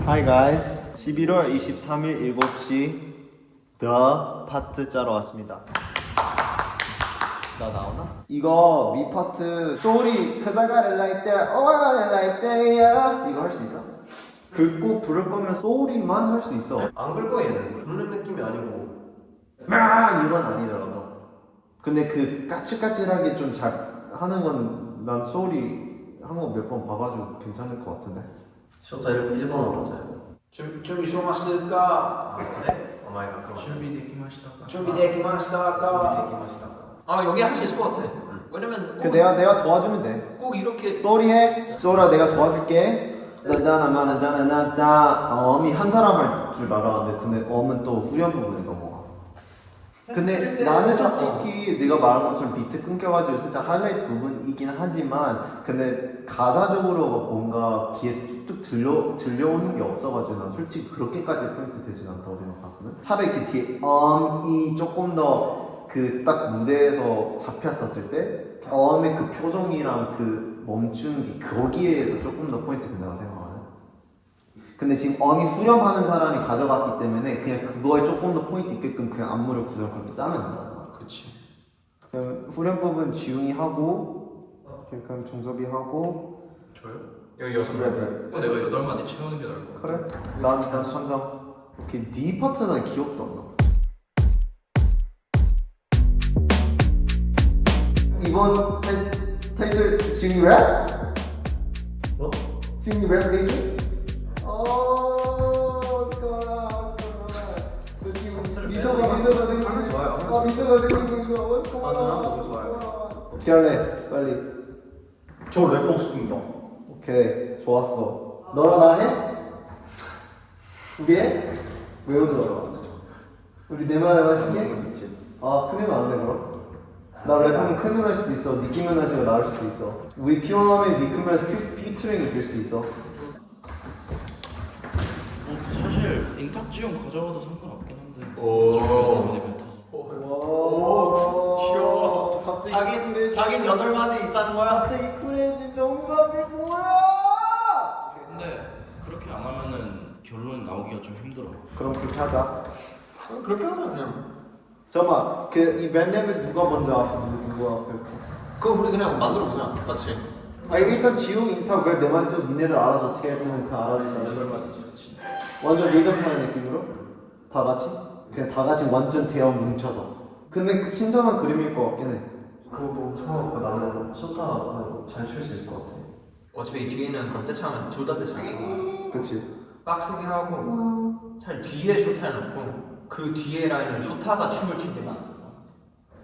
Hi guys, 11월 23일 7시 The 파트 짜러 왔습니다. 나 나오나? 이거 미 파트 소리 Cause I got it like that, oh I got it like that yeah. 이거 할 수 있어? 긁고 부를 거면 소리만 할 수 있어. 안 긁거 얘는 그런 느낌이 아니고 막 이건 아니더라고. 근데 그 까칠까칠하게 좀 잘 하는 건 난 소리 한 거 몇 번 봐가지고 괜찮을 것 같은데. 쇼타 일본어로 하자. 준비 좀 왔을까? 그래? 오마이갓 그럼 준비되기마시다가 준비되기마시다가 아 여기 할 수 있을 것 같아. 왜냐면 그 내가 도와주면 돼. 꼭 이렇게 소리 해. 소라 내가 도와줄게. 나나나나나나나 엄이 한 사람 할 줄 알았는데 근데 엄은 또 후렴 부분에 넘어가. 근데 나는 솔직히 네가 말한 것처럼 비트 끊겨가지고 살짝 하이라이트 부분이긴 하지만 근데 가사적으로 막 뭔가 귀에 뚝뚝 들려오는 게 없어가지고 난 솔직히 그렇게까지 포인트 되진 않다고 생각하거든. 차라리 그 뒤에 이 조금 더 그 딱 무대에서 잡혔었을 때 엄의 그 표정이랑 그 멈추는 게 거기에서 조금 더 포인트 된다고 생각하거든. 근데 지금 엉이 후렴하는 사람이 가져갔기 때문에 그냥 그거에 조금 더 포인트 있게끔 그냥 안무를 구성 그렇게 짜면 된다. 그렇지. 그럼 후렴 부분 지웅이 하고 그럼 종섭이 하고 저요? 여기 6명. 내가 8마디 채우는 게 나을 것 같아. 그래? 난 선정. 오케이 네 파트는 기억도 안 나. 이번 타이틀 지웅이 랩? 뭐? 지웅이 랩 얘기? 미소가 생각나. 좋아요. 미소가 생각나. 맞아, 너무 좋아요. 어떻게 할래? 빨리. 저 랩하고 싶습니다. 오케이, 좋았어. 너랑 나 해? 우리 해? 왜 웃어? 우리 내만 해봐줄게? 좋지. 아, 큰일 나는데 그럼? 나 랩하면 큰일 날 수도 있어. 니키 메나지가 나올 수도 있어. 우리 피원하면 니키 메나지 피처링이 될 수도 있어. 사실 인탁지용 가져와도 상관없긴 한데. 오. 귀여워. 갑자기 자긴 8마디 있다는 거야? 갑자기 쿨해진 정섭이 뭐야? 근데 그렇게 안 하면은 결론 나오기가 좀 힘들어. 그럼 그렇게 하자. 그렇게 하자 그냥. 잠깐만, 이 랩랩은 누가 먼저 하고 누가 앞에? 그거 우리 그냥 만들어보자. 맞지? 아니 일단 지웅 인터 랩 내만 있어 니네들 알아서 어떻게 할지는 그 알아주니까 8마디지 그치. 완전 리듬하는 느낌으로? 다 같이? 그냥 다 같이 완전 대형 뭉쳐서. 근데 그 신선한 그림일 것 같긴 해. 그거 보고 처음 나는 쇼타 잘 출 수 있을 것 같아. 어차피 이 뒤에는 한 떼창은 둘 다 떼창이고 그치? 빡세게 하고 차라리 뒤에 쇼타를 놓고 그 뒤에 라인은 쇼타가 춤을 춘게 나아.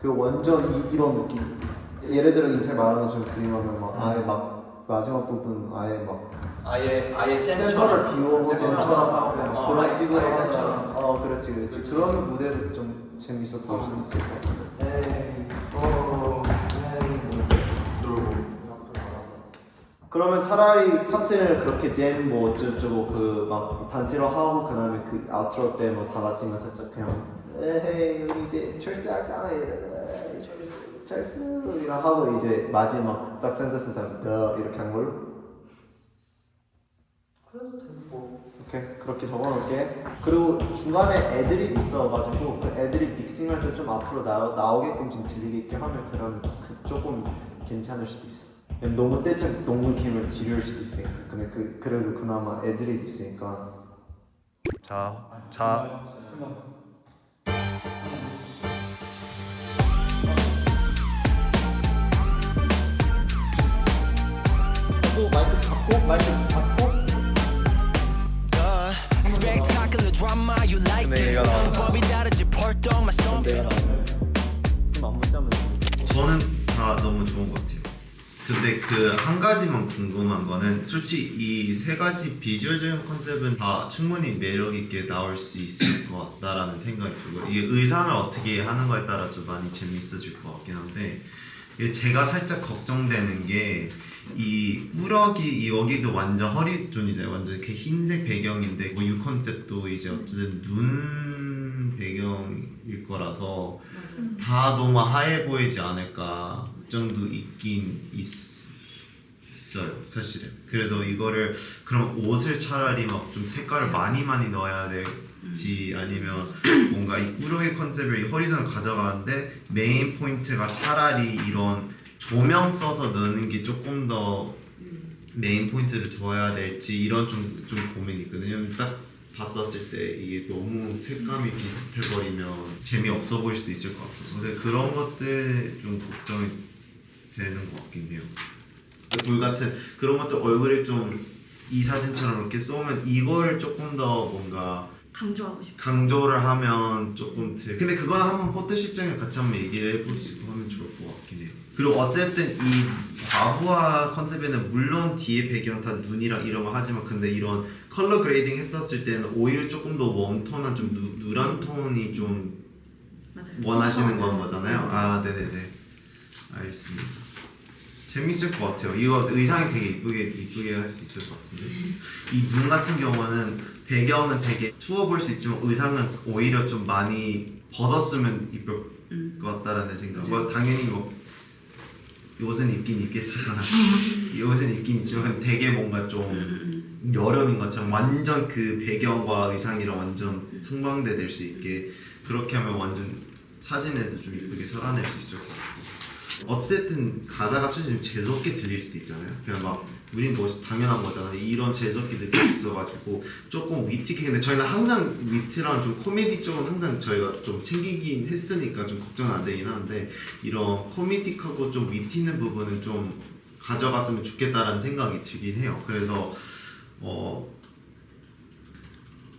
그 완전 이런 느낌. 예를 들어 인텔 말하는 지금 그림하면 막 아예 막 마지막 부분 아예 막 아예 센터를 비우고 잼처럼 하고 그런 아예 식으로 잼처럼. 그렇지 그런 무대에서 좀 재밌어 보일 수 있을 것 같아. 놀고. 그러면 차라리 파트를 그렇게 잼 뭐 어쩌고저쩌고 그 막 단체로 하고 그 다음에 그 아우트로 때 뭐 다 같이만 살짝 그냥 에헤이 우리 이제 철수할까 철수 이랑 하고 이제 마지막 딱 센터스상 더 이렇게 한 걸로. 그래도 되고. 오케이 그렇게 적어놓을게. 그리고 중간에 애드립 있어가지고 그 애드립 믹싱할 때 좀 앞으로 나오게끔 좀 들리게끔 하면 그러면 그 조금 괜찮을 수도 있어. 너무 떼창 너무 길면 지루할 수도 있으니까. 근데 그래도 그나마 애드립 있으니까. 자. 마이크 잡고. 근데 얘가 나오는 좀안 붙자면 저는 다 너무 좋은 것 같아요. 근데 그 한 가지만 궁금한 거는 솔직히 이 세 가지 비주얼적인 컨셉은 다 충분히 매력 있게 나올 수 있을 것 같다라는 생각이 들고 이 의상을 어떻게 하는 거에 따라 좀 많이 재밌어질 것 같긴 한데 제가 살짝 걱정되는 게 이 꾸러기 여기도 완전 허리존이잖아요. 완전 이렇게 흰색 배경인데 뭐 유 컨셉도 이제 어쨌든 눈 배경일 거라서 다 너무 하얘 보이지 않을까 걱정도 있긴 있어요 사실은. 그래서 이거를 그럼 옷을 차라리 막 좀 색깔을 많이 넣어야 될지 아니면 뭔가 이 꾸러기 컨셉을 이 허리선을 가져가는데 메인 포인트가 차라리 이런 조명 써서 넣는 게 조금 더 메인 포인트를 둬야 될지 이런 좀 고민이 있거든요. 딱 봤었을 때 이게 너무 색감이 비슷해버리면 재미없어 보일 수도 있을 것 같아서 근데 그런 것들 좀 걱정이 되는 것 같긴 해요. 불 같은 그런 것들 얼굴에 좀 이 사진처럼 이렇게 쏘면 이거를 조금 더 뭔가 강조하고 싶어. 강조를 하면 조금 근데 그건 한번 포토실장이랑 같이 한번 얘기를 해보시고 하면 좋을 것 같긴 해요. 그리고 어쨌든 이 과부하 컨셉에는 물론 뒤에 배경 다 눈이랑 이런 거 하지만 근데 이런 컬러 그레이딩 했었을 때는 오히려 조금 더 웜톤한 좀 누런 톤이 좀 맞아요. 원하시는 건 거잖아요. 아 네네네 알겠습니다. 재밌을 것 같아요. 이거 의상이 되게 이쁘게 할 수 있을 것 같은데 이 눈 같은 경우는 배경은 되게 추워 보일 수 있지만 의상은 오히려 좀 많이 벗었으면 이쁠 것 같다라는 생각. 뭐 당연히 뭐 이 옷은 입긴 입겠지만 이 옷은 입긴 있지만 되게 뭔가 좀 여름인 것처럼 완전 그 배경과 의상이랑 완전 상반돼 될 수 있게 그렇게 하면 완전 사진에도 좀 이쁘게 살아낼 수 있을 것 같고. 어쨌든 가사가 좀 재수없게 들릴 수도 있잖아요. 그냥 막 우린 뭐 당연한 거잖아 이런 재수없게 느낄 수 있어가지고 조금 위트게 근데 저희는 항상 위트랑 좀 코미디 쪽은 항상 저희가 좀 챙기긴 했으니까 좀 걱정은 안 되긴 하는데 이런 코미딕하고 좀 위트 있는 부분은 좀 가져갔으면 좋겠다라는 생각이 들긴 해요. 그래서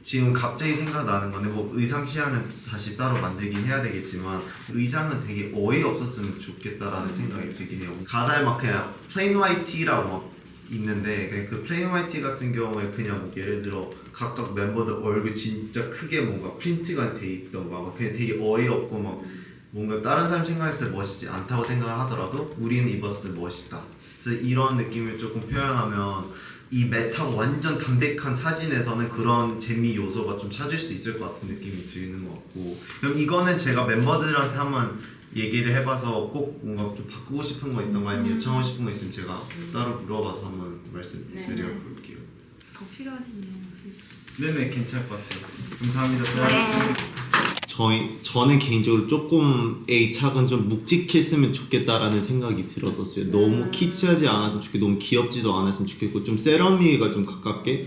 지금 갑자기 생각나는 건데 뭐 의상 시야는 다시 따로 만들긴 해야 되겠지만 의상은 되게 어이없었으면 좋겠다라는 생각이 들긴 해요. 가사에 막 그냥 plain white tee라고 막 있는데 그냥 그 plain white tee 같은 경우에 그냥 뭐 예를 들어 각각 멤버들 얼굴 진짜 크게 뭔가 프린트가 돼 있던가 막 그냥 되게 어이없고 막 뭔가 다른 사람 생각했을 때 멋있지 않다고 생각을 하더라도 우리는 입었을 때 멋있다. 그래서 이런 느낌을 조금 표현하면 이 메타고 완전 담백한 사진에서는 그런 재미 요소가 좀 찾을 수 있을 것 같은 느낌이 드는 것 같고 그럼 이거는 제가 멤버들한테 한번 얘기를 해봐서 꼭 뭔가 좀 바꾸고 싶은 거 있던가 아니면 요청하고 싶은 거 있으면 제가 따로 물어봐서 한번 말씀드려볼게요. 더 필요하신 내용 없으시죠? 네네 괜찮을 것 같아요. 감사합니다. 수고하셨습니다. 저는 개인적으로 조금 A착은 좀 묵직했으면 좋겠다라는 생각이 들었었어요. 너무 키치하지 않았으면 좋겠고 너무 귀엽지도 않았으면 좋겠고 좀 세련미가 좀 가깝게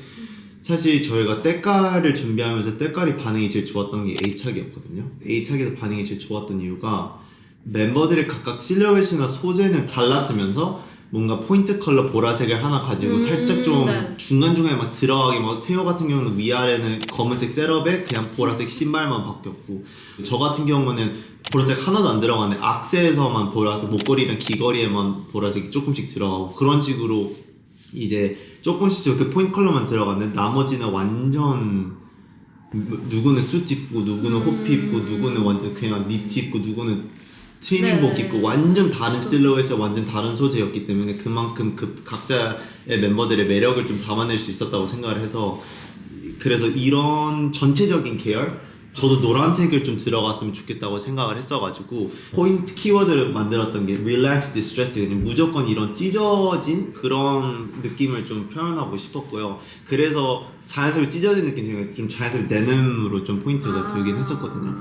사실 저희가 때깔을 준비하면서 때깔이 반응이 제일 좋았던 게 A착이었거든요. A착에서 반응이 제일 좋았던 이유가 멤버들의 각각 실루엣이나 소재는 달랐으면서 뭔가 포인트 컬러 보라색을 하나 가지고 살짝 좀 네. 중간중간에 막 들어가게 막 태호 같은 경우는 위아래는 검은색 셋업에 그냥 보라색 신발만 바뀌었고 저 같은 경우는 보라색 하나도 안 들어가는데 악세에서만 보라색 목걸이랑 귀걸이에만 보라색이 조금씩 들어가고 그런 식으로 이제 조금씩 그 포인트 컬러만 들어갔는데 나머지는 완전 누구는 수트 입고 누구는 호피 입고 누구는 완전 그냥 니트 입고 누구는 트레이닝복 네. 입고 완전 다른 실루엣에 완전 다른 소재였기 때문에 그만큼 그 각자의 멤버들의 매력을 좀 담아낼 수 있었다고 생각을 해서 그래서 이런 전체적인 계열 저도 노란색을 좀 들어갔으면 좋겠다고 생각을 했어가지고 포인트 키워드를 만들었던 게 relax, distressed 그냥 무조건 이런 찢어진 그런 느낌을 좀 표현하고 싶었고요. 그래서 자연스럽게 찢어진 느낌 중에 좀 자연스럽게 데님으로 좀 포인트가 들긴 했었거든요.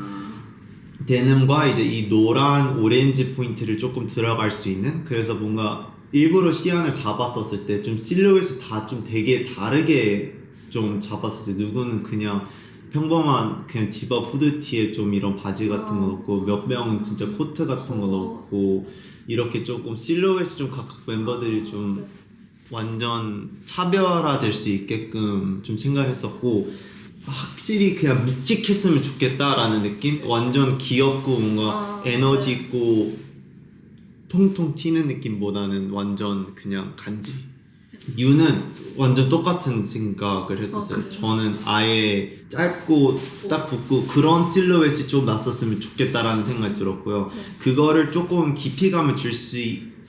데님과 이제 이 노란 오렌지 포인트를 조금 들어갈 수 있는 그래서 뭔가 일부러 시안을 잡았었을 때 좀 실루엣이 다 좀 되게 다르게 좀 잡았었어요. 누구는 그냥 평범한 그냥 집업 후드티에 좀 이런 바지 같은 거 넣고 몇 명은 진짜 코트 같은 거 넣고 이렇게 조금 실루엣이 좀 각각 멤버들이 좀 완전 차별화될 수 있게끔 좀 생각을 했었고 확실히 그냥 묵직했으면 좋겠다라는 느낌? 완전 귀엽고 뭔가 에너지 있고 통통 튀는 느낌보다는 완전 그냥 간지. 유는 완전 똑같은 생각을 했었어요. 저는 아예 짧고 딱 붙고 그런 실루엣이 좀 났었으면 좋겠다라는 생각이 들었고요. 그거를 조금 깊이감을 줄 수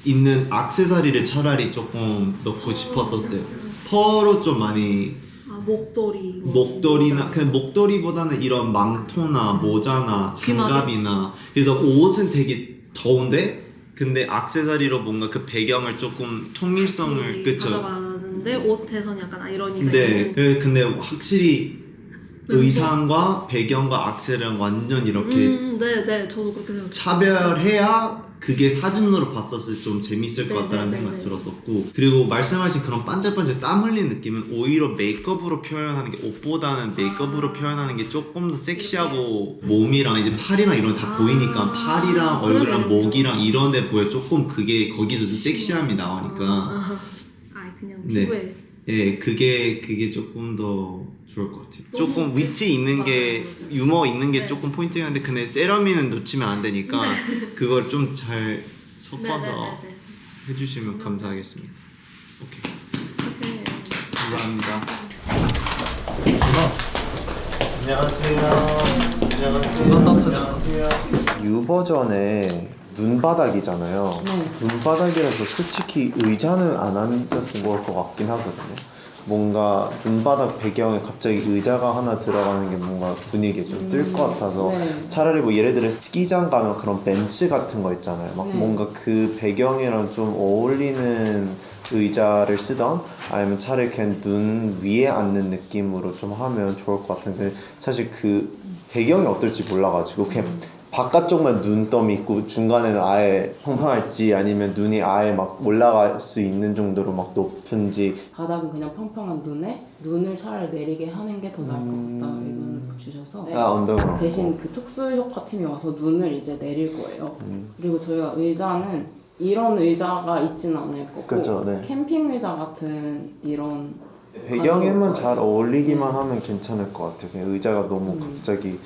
있는 액세서리를 차라리 조금 넣고 싶었었어요. 펄로 좀 많이 목도리나 그냥 목도리보다는 이런 망토나 모자나 장갑이나 그래서 옷은 되게 더운데 근데 액세서리로 뭔가 그 배경을 조금 통일성을 그쵸. 가져가는데 옷에서는 약간 아이러니가 네, 있는. 근데 확실히 의상과 배경과 악세랑 완전 이렇게 네, 저도 그렇게 생각해요. 차별해야 그게 사진으로 봤었을 때 좀 재밌을 것 네, 같다는 네, 생각 네, 네. 들었었고 그리고 말씀하신 그런 반짝반짝 땀 흘리는 느낌은 오히려 메이크업으로 표현하는 게 옷보다는 메이크업으로 표현하는 게 조금 더 섹시하고 몸이랑 이제 팔이랑 이런 거 다 보이니까 팔이랑 얼굴이랑 그러네요. 목이랑 이런 데 보여 조금 그게 거기서 좀 섹시함이 나오니까 그냥 네. 피부에. 예, 그게 조금 더 좋을 것 같아요. 너무 조금 위치 있는 게 맞아요. 유머 있는 게 네. 조금 포인트긴 한데 근데 세러미는 놓치면 안 되니까 그걸 좀 잘 섞어서 네. 해주시면 감사하겠습니다. 오케이. 네. 감사합니다. 안녕하세요. U 버전에 눈바닥이잖아요. 눈바닥이라서 솔직히 의자는 안 앉았으면 좋을 것 같긴 하거든요. 뭔가 눈바닥 배경에 갑자기 의자가 하나 들어가는 게 뭔가 분위기에 좀 뜰 것 같아서 차라리 뭐 예를 들어 스키장 가면 그런 벤치 같은 거 있잖아요. 막 뭔가 그 배경이랑 좀 어울리는 의자를 쓰던 아니면 차라리 그냥 눈 위에 앉는 느낌으로 좀 하면 좋을 것 같은데 사실 그 배경이 어떨지 몰라가지고 그냥 바깥쪽만 눈더미 있고 중간에는 아예 평평할지 아니면 눈이 아예 막 올라갈 수 있는 정도로 막 높은지 바닥은 그냥 평평한 눈을 차라리 내리게 하는 게 더 나을 것 같다 의견을 주셔서 언더그라운드 대신 그 특수 효과팀이 와서 눈을 이제 내릴 거예요. 그리고 저희가 의자는 이런 의자가 있지는 않을 거고 그렇죠, 네. 캠핑 의자 같은 이런 배경에만 가져올 잘 거예요. 어울리기만 하면 괜찮을 것 같아요. 그냥 의자가 너무 갑자기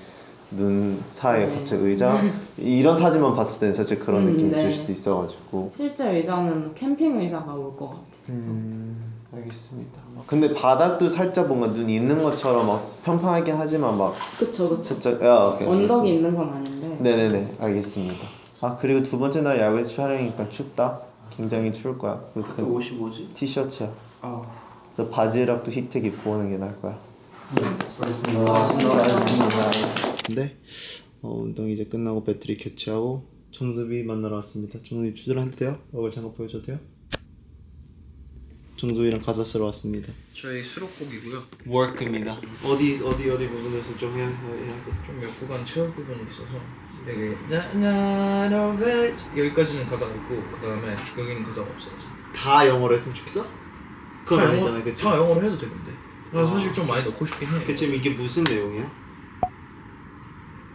눈 사이에 갑자기 의자 이런 사진만 봤을 때는 사실 그런 느낌이 네. 들 수도 있어가지고 실제 의자는 캠핑 의자가 올 것 같아요. 알겠습니다. 근데 바닥도 살짝 뭔가 눈 있는 것처럼 막 평평하긴 하지만 막 그쵸 살짝 오케이, 언덕이 알겠습니다. 있는 건 아닌데 네네네 알겠습니다. 아 그리고 두 번째 날 야외 촬영이니까 춥다. 굉장히 추울 거야. 그 옷이 뭐지? 티셔츠야. 아 너 바지락도 히트기 입고 오는 게 나을 거야. 근데 운동 이제 끝나고 배터리 교체하고 정수비 만나러 왔습니다. 정수비 출연해도 돼요? 얼굴 잠깐 보여줘도 돼요? 정수비랑 과자 쓰러 왔습니다. 저희 수록곡이고요. 워크입니다. 어디 부분에서 좀 해야 좀 몇 구간 채울 부분이 있어서 되게 나나노베 여기까지는 가사가 있고 그 다음에 여기는 가사가 없어요. 다 영어로 했으면 좋겠어? 그건 아니잖아, 그치? 다 영어로 해도 되는데. 나 사실 좀 많이 넣고 싶긴 해. 그 지금 이게 무슨 내용이야?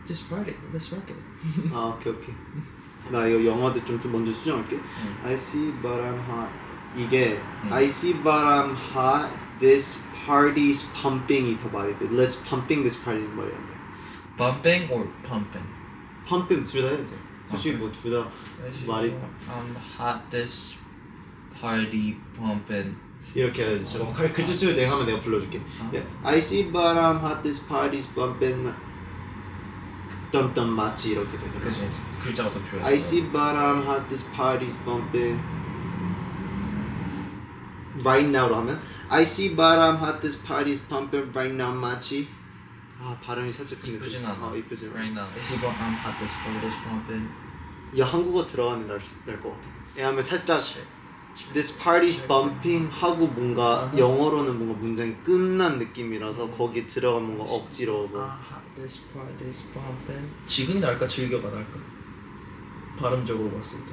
Just write it. Let's rock it. 아 오케이. 나 이거 영어도 좀 먼저 수정할게. I see but I'm hot. 이게 I see but I'm hot. This party's pumping이 더 말이 돼. Let's pumping this party는 말이 안 돼. Bumping or pumping? pumping 둘 다 해도 돼. 솔직히 뭐 둘 다 말이 I'm hot this party pumping. 이렇게 해야지. 잠깐만 글자 치고 내가 하면 내가 불러줄게. Yeah. I see but I'm hot. This party's bumping. 덤덤 맞지 이렇게 되거든. 그치. 글자가 더 필요해. I see but I'm hot. This party's bumping. Right now로 하면 I see but I'm hot. This party's pumping. Right now 맞지. 아 발음이 살짝 근데 이쁘진 않아. 이쁘진 않아. Right now. I see but I'm hot this party is pumping. 야 한국어 들어가는 날것 같아. 왜냐면 살짝 This party's bumping 하고 뭔가 영어로는 뭔가 문장이 끝난 느낌이라서 거기 들어가면 뭔가 억지로 뭐 This party is pumping. 지금 날까 즐겨가 날까? 발음적으로 봤을 때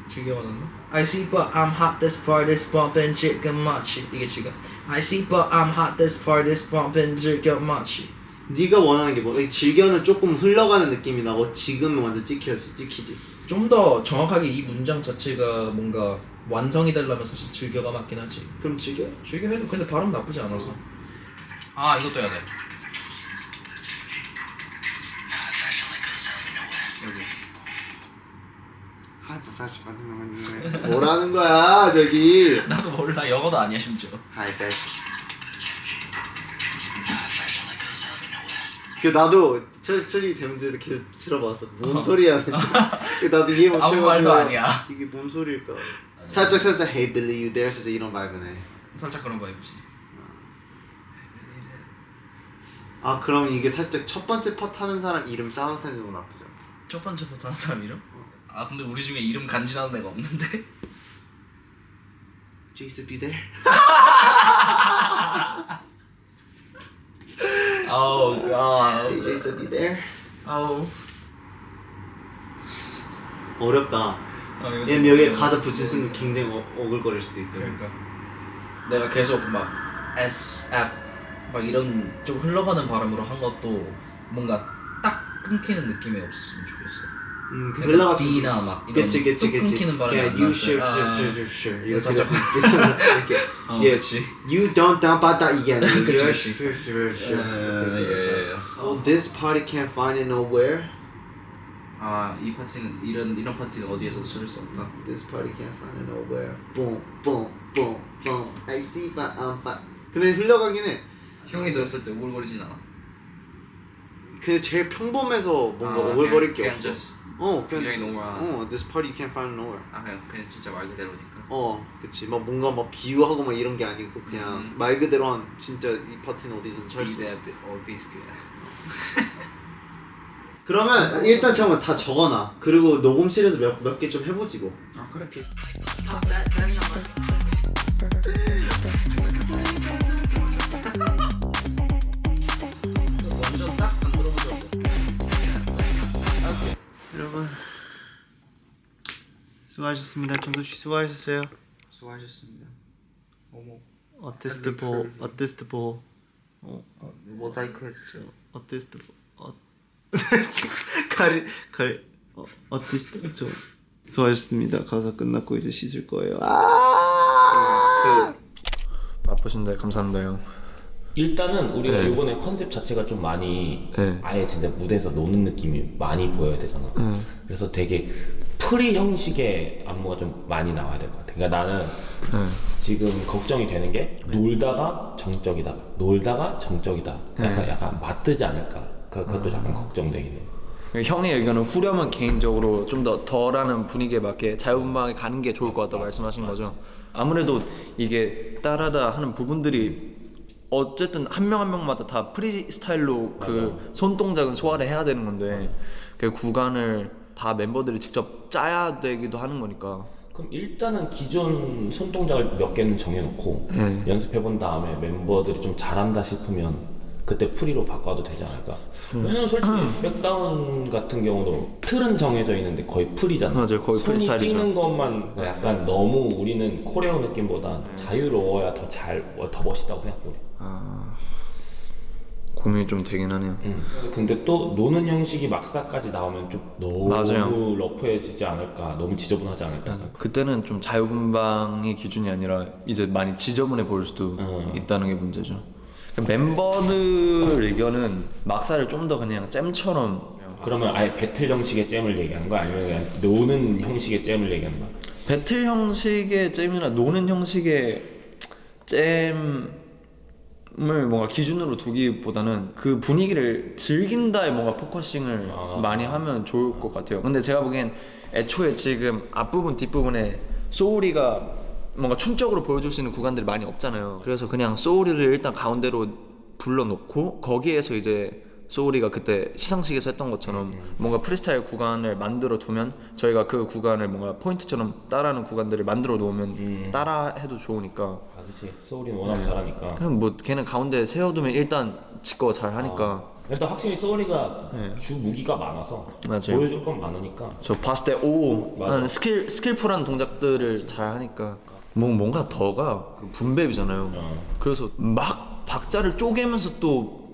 즐겨가 낫나? I see but I'm hot this party is pumping 지금 마치 이게 지금 I see but I'm hot this party is pumping 즐겨 마치 네가 원하는 게 뭐? 즐겨는 조금 흘러가는 느낌이 나고 지금은 완전 찍히지. 좀 더 정확하게 이 문장 자체가 뭔가 완성이 되려면 사실 즐겨가 맞긴 하지. 그럼 즐겨 해도 근데 발음 나쁘지 않아서. 아 이것도 해야 돼. 여기. 하이 프로페셔널 뭐라는 거야 저기 나도 몰라 영어도 아니야 심지어. 하이 패션 그 나도 솔직히 대문제도 계속 들어봤어. 뭔 소리야? 나도 이해 못해가지고. 아무 말도 아니야. 이게 뭔 소리일까? 살짝 Hey Billy you there 살짝 이런 바이브네. 살짝 그런 바이브지. 아 그럼 이게 살짝 첫 번째 팟 하는 사람 이름 짜놓다는 건 나쁘죠? 첫 번째 부터 하는 사람 이름? 아 근데 우리 중에 이름 간지나는 애가 없는데? Jason be there? 아우 Hey, Jason be there? 아우 어렵다. 아, 이거 왜냐면 여기에 가사 붙인 순간 굉장히 오글거릴 수도 있고. 그러니까 내가 계속 막 SF 막 이런 좀 흘러가는 발음으로 한 것도 뭔가 딱 끊기는 느낌이 없었으면 좋겠어. 그 약간 흘러갔으면 D나 막 이런 그치 뚝 끊기는 발음이 그냥 안 you 났어요. sure 이거 살짝 이렇게 예, 그치. you don't 빠다 이게 아니고 그치, you 그치. sure 예. Oh, this party can't find it nowhere. 아이 파티는 이런 파티는 어디에서 쓸 수 없다. This party can't find it nowhere. Boom, boom, boom, boom. I see, but I'm fine. 근데 흘러가긴 해. 형이 들었을 때 오글거리진 않아. 그 제일 평범해서 뭔가 오글거릴 게 그냥 없어. just 그냥 normal. this party can't find it nowhere. 아 그냥 진짜 말 그대로니까. 그치. 막 뭔가 막 비유하고 막 이런 게 아니고 그냥 말 그대로 한 진짜 이 파티는 어디든 잘 수. 비스크. 그러면 일단 잠깐만 다 적어놔. 그리고 녹음실에서 몇 개 좀 해보지 뭐. 아 그래. 먼저 딱안 들어본 적 없어. 여러분 수고하셨습니다. 정섭 씨 수고하셨어요. 수고하셨습니다. 어머. 어티스트 보. 모자이크 해주세요. 어티스트 어티스트 좀 수고하셨습니다. 가사 끝났고 이제 씻을 거예요. 바쁘신데 감사합니다 형. 일단은 우리가 네. 이번에 컨셉 자체가 좀 많이 네. 아예 진짜 무대에서 노는 느낌이 많이 보여야 되잖아. 그래서 되게 프리 형식의 안무가 좀 많이 나와야 될 것 같아. 그러니까 나는 지금 걱정이 되는 게 놀다가 정적이다, 놀다가 정적이다. 약간 맞뜨지 않을까. 그것도 약간 걱정되긴 해. 형의 의견은 후렴은 개인적으로 좀 더 덜하는 분위기에 맞게 자유분방하게 가는 게 좋을 것 같다고 말씀하신 거죠. 아무래도 이게 따라다 하는 부분들이 어쨌든 한 명 한 명마다 다 프리스타일로 그 손동작은 소화를 해야 되는 건데 그 구간을 다 멤버들이 직접 짜야 되기도 하는 거니까. 그럼 일단은 기존 손동작을 몇 개는 정해놓고 연습해본 다음에 멤버들이 좀 잘한다 싶으면 그때 프리로 바꿔도 되지 않을까? 왜냐면 솔직히 백다운 같은 경우도 틀은 정해져 있는데 거의 프리잖아. 맞아요, 거의 손이 프리스타일이죠. 찍는 것만 약간 너무 우리는 코레오 느낌보다 자유로워야 더 멋있다고 생각해. 고민이 좀 되긴 하네요. 근데 또 노는 형식이 막사까지 나오면 좀 너무 맞아요. 러프해지지 않을까? 너무 지저분하지 않을까? 그때는 좀 자유분방의 기준이 아니라 이제 많이 지저분해 보일 수도 있다는 게 문제죠. 멤버들 의견은 막사를 좀 더 그냥 잼처럼. 그러면 아예 배틀 형식의 잼을 얘기하는 거야? 아니면 그냥 노는 형식의 잼을 얘기하는 거야? 배틀 형식의 잼이나 노는 형식의 잼을 뭔가 기준으로 두기보다는 그 분위기를 즐긴다에 뭔가 포커싱을 많이 하면 좋을 것 같아요. 근데 제가 보기엔 애초에 지금 앞부분 뒷부분에 소울이가 뭔가 춤적으로 보여줄 수 있는 구간들이 많이 없잖아요. 그래서 그냥 소울이를 일단 가운데로 불러놓고 거기에서 이제 소울이가 그때 시상식에서 했던 것처럼 뭔가 프리스타일 구간을 만들어 두면 저희가 그 구간을 뭔가 포인트처럼 따라하는 구간들을 만들어 놓으면 따라 해도 좋으니까. 아 그치, 소울이는 워낙 잘하니까. 그냥 뭐 걔는 가운데 세워두면 일단 지거 잘 하니까. 일단 확실히 소울이가 주 무기가 많아서 맞아요. 보여줄 건 많으니까. 저 봤을 때 오 맞아. 하는 스킬풀한 동작들을 잘 하니까 뭔가 더가 분배비잖아요. 그래서 막 박자를 쪼개면서 또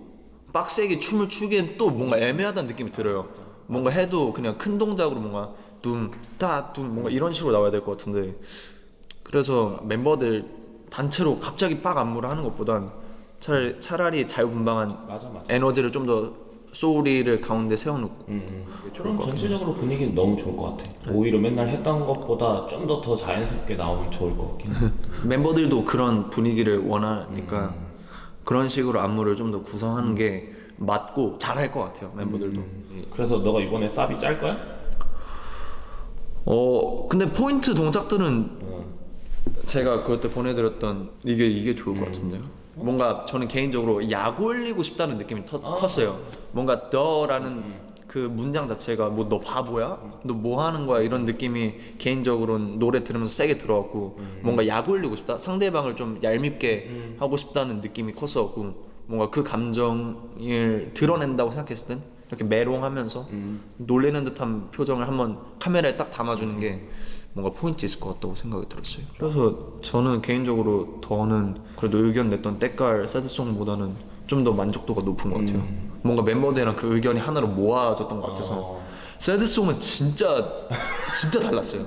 빡세게 춤을 추기엔 또 뭔가 애매하다는 느낌이 들어요. 뭔가 해도 그냥 큰 동작으로 뭔가 둠따둠 뭔가 이런 식으로 나와야 될 것 같은데, 그래서 멤버들 단체로 갑자기 빡 안무를 하는 것보단 차라리 자유분방한 맞아. 에너지를 좀 더 소울이를 가운데 세워놓고 그럼 전체적으로 분위기는 너무 좋을 것 같아. 오히려 맨날 했던 것보다 좀 더 자연스럽게 나오면 좋을 것 같긴 해. 멤버들도 그런 분위기를 원하니까 그런 식으로 안무를 좀 더 구성하는 게 맞고 잘할 것 같아요, 멤버들도. 그래서 너가 이번에 사비 짤 거야? 근데 포인트 동작들은 제가 그때 보내드렸던 이게 좋을 것 같은데요. 뭔가 저는 개인적으로 약 올리고 싶다는 느낌이 컸어요. 뭔가 더라는 그 문장 자체가 뭐 너 바보야? 너 뭐 하는 거야? 이런 느낌이 개인적으로는 노래 들으면서 세게 들어왔고 뭔가 약 올리고 싶다? 상대방을 좀 얄밉게 하고 싶다는 느낌이 컸었고 뭔가 그 감정을 드러낸다고 생각했을 땐 이렇게 메롱하면서 놀래는 듯한 표정을 한번 카메라에 딱 담아주는 게 뭔가 포인트 있을 것 같다고 생각이 들었어요. 그래서 저는 개인적으로 더는 그래도 의견 냈던 때깔 새드송보다는 좀 더 만족도가 높은 것 같아요. 뭔가 멤버들이랑 그 의견이 하나로 모아졌던 것 같아서 새드송은 진짜 달랐어요.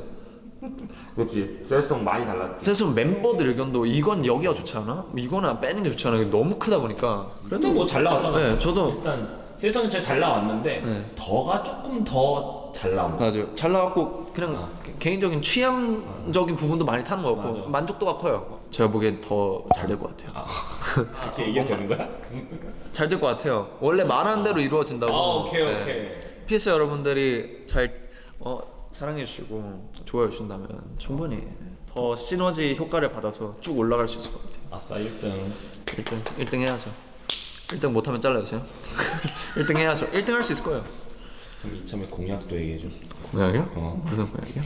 그렇지. 셀송 많이 달랐지. 새드송 멤버들 의견도 이건 여기가 좋지 않아? 이거는 빼는 게 좋지 않아? 이게 너무 크다 보니까 그래도 뭐 잘 나왔잖아. 네, 저도 일단 셀송이 진짜 잘 나왔는데 네. 더가 조금 더 잘 나온 거. 맞아요. 잘 나왔고 그냥 개인적인 취향적인 부분도 많이 타는 것 같고 맞아. 만족도가 커요. 제가 보기엔 더 잘 될 것 같아요. 이렇게 얘기해도 되는 거야? 잘 될 것 같아요. 원래 말하는 대로 이루어진다고. 오케이. PS 여러분들이 잘 사랑해 주시고 좋아해 주신다면 충분히 더 시너지 효과를 받아서 쭉 올라갈 수 있을 것 같아요. 아싸 1등. 1등 해야죠. 1등 못하면 잘라주세요. 1등 해야죠. 1등 할 수 있을 거예요. 그럼 이참에 공약도 얘기해줘. 공약이요? 무슨 공약이요?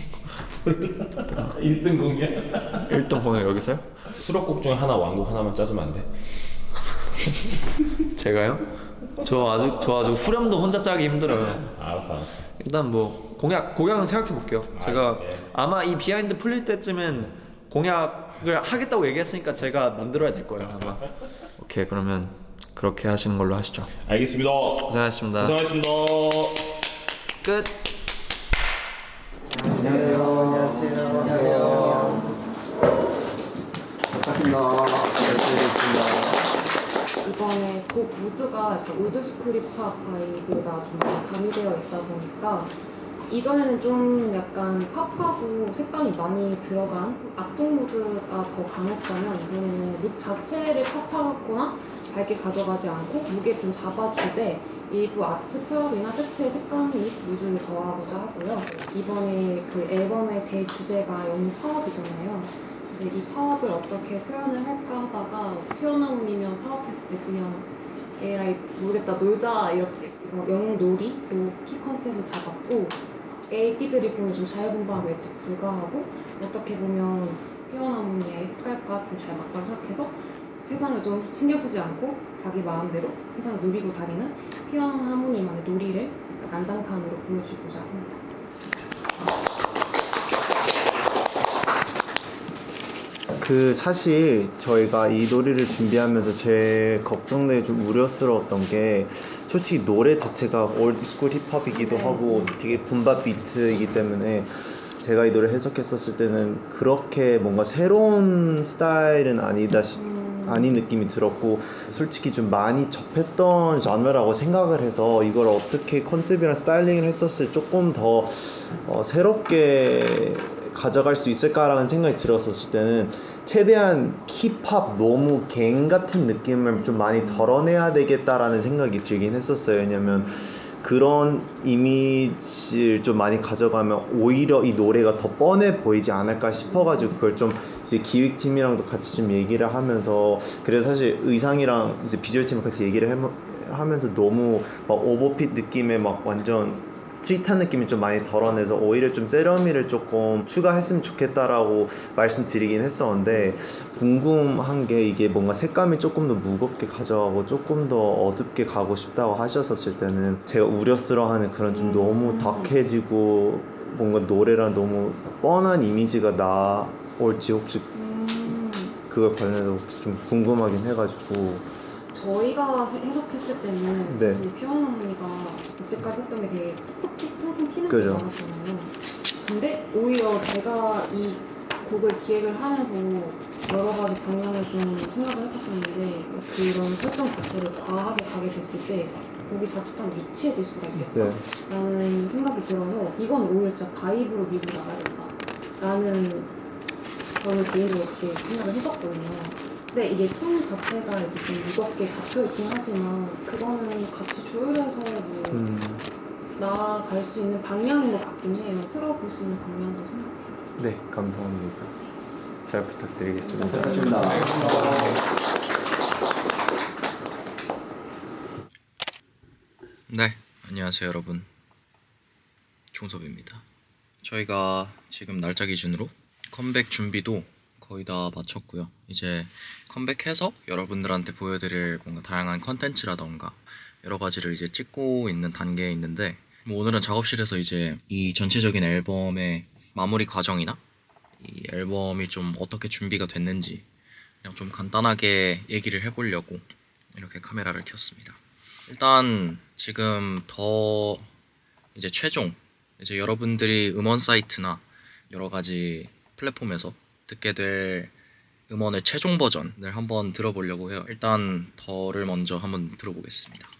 1등 공약? 1등 공약 여기서요? 수록곡 중에 하나 완곡 하나만 짜주면 안 돼? 제가요? 저 아직 후렴도 혼자 짜기 힘들어요. 알았어. 일단 뭐 공약은 생각해 볼게요. 제가 아마 이 비하인드 풀릴 때쯤엔 공약을 하겠다고 얘기했으니까 제가 만들어야 될 거예요 아마. 오케이, 그러면 그렇게 하시는 걸로 하시죠. 알겠습니다. 고생하셨습니다. 고생하셨습니다. 끝. 이번에 곡 무드가 약간 올드스쿨 힙합 바이브가 좀 많이 가미되어 있다 보니까 이전에는 좀 약간 팝하고 색감이 많이 들어간 악동 무드가 더 강했다면 이번에는 룩 자체를 팝하거나 밝게 가져가지 않고 무게 좀 잡아주되 일부 아트 표현이나 세트의 색감 및 무드를 더하고자 하고요. 이번에 그 앨범의 대주제가 영웅 파업이잖아요. 근데 이 파업을 어떻게 표현을 할까 하다가 표현왕이면 파업했을 때 그냥 에라이 모르겠다 놀자 이렇게 영웅 놀이 그리고 키 컨셉을 잡았고 애기들이 보면 좀 자유분방하고 예측 불가하고 어떻게 보면 표현왕이의 색깔과 좀 잘 맞다고 생각해서 세상을 좀 신경 쓰지 않고 자기 마음대로 세상을 누리고 다니는 피어난 하모니만의 놀이를 약간 난장판으로 보여주고자 합니다. 그 사실 저희가 이 노래를 준비하면서 제일 걱정되고 좀 우려스러웠던 게 솔직히 노래 자체가 올드스쿨 힙합이기도 하고 되게 붐밥 비트이기 때문에 제가 이 노래 해석했었을 때는 그렇게 뭔가 새로운 스타일은 아닌 느낌이 들었고 솔직히 좀 많이 접했던 장르라고 생각을 해서 이걸 어떻게 컨셉이랑 스타일링을 했었을 조금 더 새롭게 가져갈 수 있을까라는 생각이 들었었을 때는 최대한 힙합 너무 갱 같은 느낌을 좀 많이 덜어내야 되겠다라는 생각이 들긴 했었어요. 왜냐면 그런 이미지를 좀 많이 가져가면 오히려 이 노래가 더 뻔해 보이지 않을까 싶어가지고 그걸 좀 이제 기획팀이랑도 같이 좀 얘기를 하면서 그래서 사실 의상이랑 이제 비주얼 팀을 같이 얘기를 하면서 너무 막 오버핏 느낌의 막 완전 스트릿한 느낌이 좀 많이 덜어내서 오히려 좀 세련미를 조금 추가했으면 좋겠다라고 말씀드리긴 했었는데 궁금한 게 이게 뭔가 색감이 조금 더 무겁게 가져가고 조금 더 어둡게 가고 싶다고 하셨었을 때는 제가 우려스러워하는 그런 좀 너무 덕해지고 뭔가 노래랑 너무 뻔한 이미지가 나올지 혹시 그걸 관련해서 혹시 좀 궁금하긴 해가지고 저희가 해석했을 때는 네. 사실 표현harmony가 이때까지 했던 게 되게 톡톡 퉁퉁 튀는 게 그죠. 많았잖아요. 근데 오히려 제가 이 곡을 기획을 하면서 여러 가지 방향을 좀 생각을 해봤었는데 그런 설정 자체를 과하게 가게 됐을 때 곡이 자칫하면 유치해질 수가 있겠다라는 생각이 들어서 이건 오히려 진짜 바이브로 밀고 나가야 된다라는 저는 개인적으로 그렇게 생각을 했었거든요. 근데 이게 톤 자체가 이제 좀 무겁게 잡혀있긴 하지만 그거는 같이 조율해서 뭐 나아갈 수 있는 방향인 것 같긴 해요. 틀어볼 수 있는 방향도 생각해요. 네, 감사합니다. 잘 부탁드리겠습니다. 네, 안녕하세요 여러분, 종섭입니다. 저희가 지금 날짜 기준으로 컴백 준비도 거의 다 마쳤고요. 이제 컴백해서 여러분들한테 보여드릴 뭔가 다양한 컨텐츠라던가 여러 가지를 이제 찍고 있는 단계에 있는데, 뭐 오늘은 작업실에서 이제 이 전체적인 앨범의 마무리 과정이나 이 앨범이 좀 어떻게 준비가 됐는지 그냥 좀 간단하게 얘기를 해보려고 이렇게 카메라를 켰습니다. 일단 지금 더 이제 최종 이제 여러분들이 음원 사이트나 여러 가지 플랫폼에서 듣게 될 음원의 최종 버전을 한번 들어보려고 해요. 일단 더를 먼저 한번 들어보겠습니다.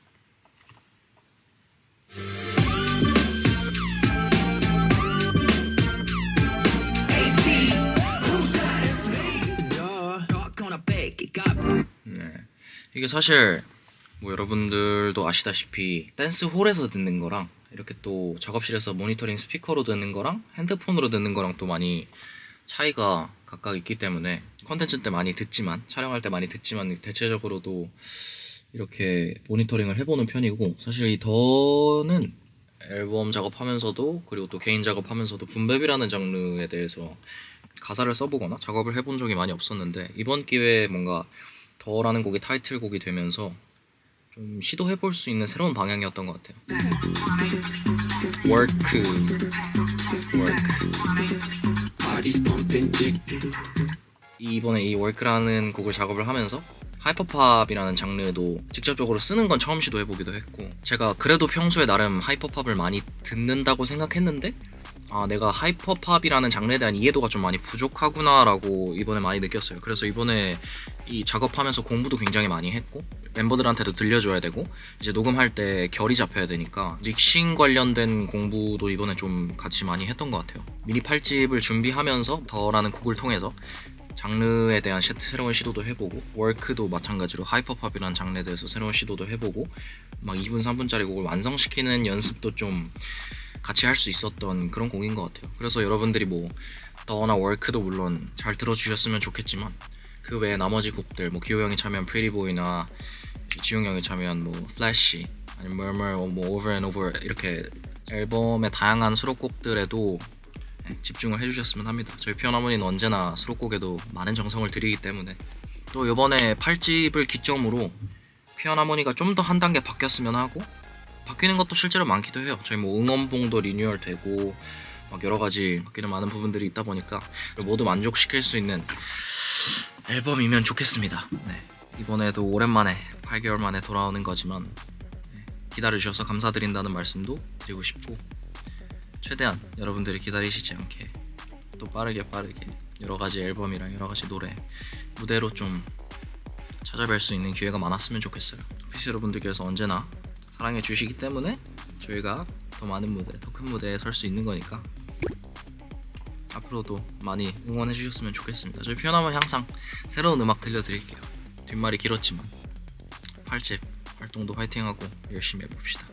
네, 이게 사실 뭐 여러분들도 아시다시피 댄스홀에서 듣는 거랑 이렇게 또 작업실에서 모니터링 스피커로 듣는 거랑 핸드폰으로 듣는 거랑 또 많이 차이가 각각 있기 때문에 컨텐츠 때 많이 듣지만, 촬영할 때 많이 듣지만 대체적으로도 이렇게 모니터링을 해보는 편이고, 사실 이 더는 앨범 작업하면서도 그리고 또 개인 작업하면서도 붐베비라는 장르에 대해서 가사를 써보거나 작업을 해본 적이 많이 없었는데, 이번 기회에 뭔가 더라는 곡이 타이틀곡이 되면서 좀 시도해볼 수 있는 새로운 방향이었던 것 같아요. Work. 이번에 이 Work라는 곡을 작업을 하면서 하이퍼팝이라는 장르도 직접적으로 쓰는 건 처음 시도해보기도 했고, 제가 그래도 평소에 나름 하이퍼팝을 많이 듣는다고 생각했는데 내가 하이퍼팝이라는 장르에 대한 이해도가 좀 많이 부족하구나 라고 이번에 많이 느꼈어요. 그래서 이번에 이 작업하면서 공부도 굉장히 많이 했고, 멤버들한테도 들려줘야 되고, 이제 녹음할 때 결이 잡혀야 되니까 믹싱 관련된 공부도 이번에 좀 같이 많이 했던 것 같아요. 미니 8집을 준비하면서 더라는 곡을 통해서 장르에 대한 새로운 시도도 해보고, 워크도 마찬가지로 하이퍼팝이라는 장르에 대해서 새로운 시도도 해보고, 막 2분 3분짜리 곡을 완성시키는 연습도 좀 같이 할 수 있었던 그런 곡인 것 같아요. 그래서 여러분들이 뭐 더나 워크도 물론 잘 들어주셨으면 좋겠지만, 그 외에 나머지 곡들, 뭐 기호 형이 참여한 Pretty Boy나 지웅 형이 참여한 뭐 Flashy, 아니면 Murmur, 뭐 Over and Over, 이렇게 앨범의 다양한 수록곡들에도 집중을 해주셨으면 합니다. 저희 피어나머니는 언제나 수록곡에도 많은 정성을 들이기 때문에, 또 이번에 8집을 기점으로 피어나머니가 좀 더 한 단계 바뀌었으면 하고, 바뀌는 것도 실제로 많기도 해요. 저희 뭐 응원봉도 리뉴얼 되고 막 여러 가지 바뀌는 많은 부분들이 있다 보니까 모두 만족시킬 수 있는 앨범이면 좋겠습니다. 네, 이번에도 오랜만에 8개월 만에 돌아오는 거지만 기다려주셔서 감사드린다는 말씀도 드리고 싶고, 최대한 여러분들이 기다리시지 않게 또 빠르게 여러 가지 앨범이랑 여러 가지 노래, 무대로 좀 찾아뵐 수 있는 기회가 많았으면 좋겠어요. 피스 여러분들께서 언제나 사랑해 주시기 때문에 저희가 더 많은 무대, 더 큰 무대에 설 수 있는 거니까 앞으로도 많이 응원해 주셨으면 좋겠습니다. 저희 피어나면 항상 새로운 음악 들려드릴게요. 뒷말이 길었지만 8집 활동도 화이팅하고 열심히 해봅시다.